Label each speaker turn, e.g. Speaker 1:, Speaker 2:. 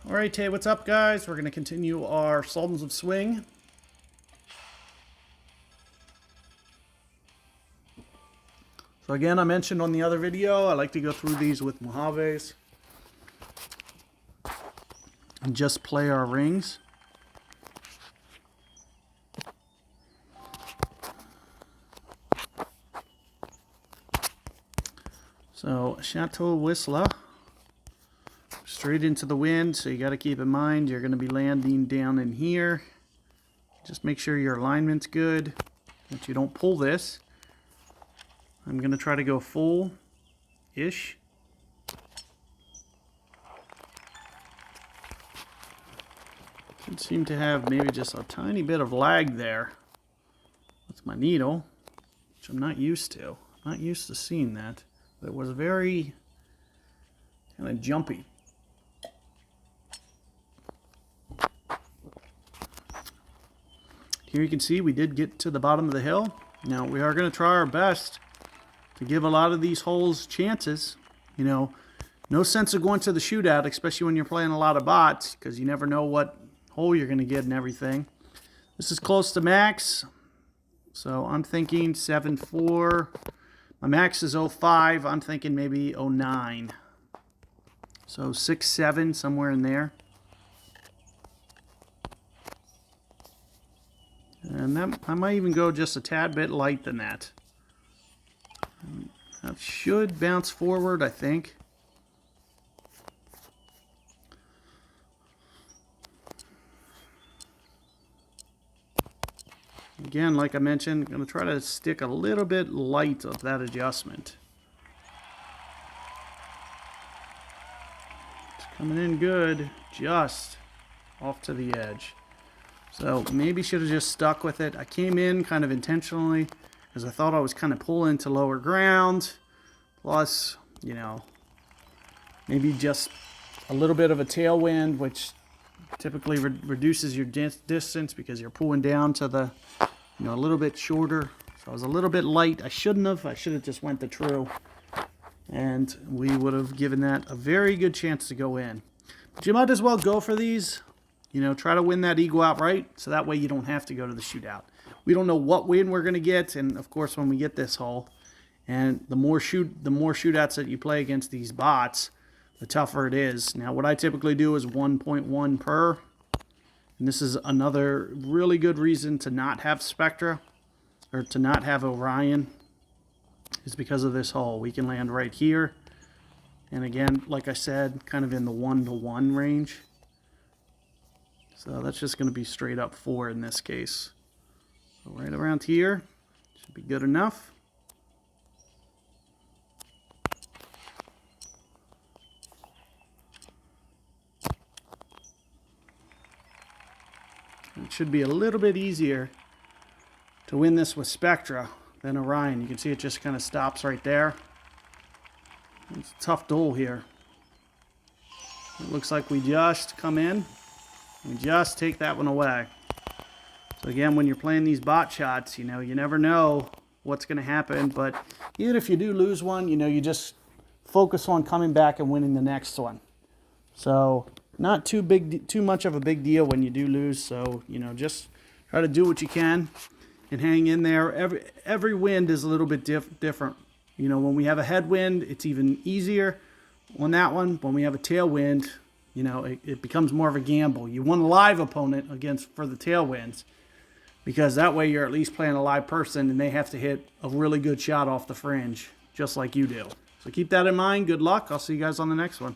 Speaker 1: Alright, hey, what's up, guys? We're going to continue our Sultans of Swing. So again, I mentioned on the other video, I like to go through these with Mojaves and just play our rings. So, Chateau Whistler. Straight into the wind, so you got to keep in mind you're going to be landing down in here. Just make sure your alignment's good, that you don't pull this. I'm going to try to go full-ish. Should seem to have maybe just a tiny bit of lag there with my needle, which I'm not used to. I'm not used to seeing that. But it was very kind of jumpy. Here you can see we did get to the bottom of the hill. Now we are going to try our best to give a lot of these holes chances. You know, no sense of going to the shootout, especially when you're playing a lot of bots, because you never know what hole you're going to get and everything. This is close to max, so I'm thinking 7.4. My max is 0.5. I'm thinking maybe 0.9. So 6.7, somewhere in there. And that, I might even go just a tad bit light than that. That should bounce forward, I think. Again, like I mentioned, I'm going to try to stick a little bit light of that adjustment. It's coming in good, just off to the edge. So maybe should have just stuck with it. I came in kind of intentionally because I thought I was kind of pulling to lower ground. Plus, you know, maybe just a little bit of a tailwind, which typically reduces your distance because you're pulling down to the, you know, a little bit shorter. So I was a little bit light. I should have just went the true. And we would have given that a very good chance to go in. But you might as well go for these. You know, try to win that eagle outright, so that way you don't have to go to the shootout. We don't know what win we're going to get, and of course when we get this hole, and the more shootouts that you play against these bots, the tougher it is. Now what I typically do is 1.1 per, and this is another really good reason to not have Spectra, or to not have Orion, is because of this hole. We can land right here, and again, like I said, kind of in the 1-to-1 range. So that's just going to be straight up 4 in this case. So right around here should be good enough. It should be a little bit easier to win this with Spectra than Orion. You can see it just kind of stops right there. It's a tough duel here. It looks like we just come in. And just take that one away. So again, when you're playing these bot shots, you know, you never know what's going to happen. But even if you do lose one, you know, you just focus on coming back and winning the next one. So not too much of a big deal when you do lose. So, you know, just try to do what you can and hang in there. Every wind is a little bit different. You know, when we have a headwind, it's even easier on that one. When we have a tailwind, you know, it becomes more of a gamble. You want a live opponent for the tailwinds, because that way you're at least playing a live person and they have to hit a really good shot off the fringe, just like you do. So keep that in mind. Good luck. I'll see you guys on the next one.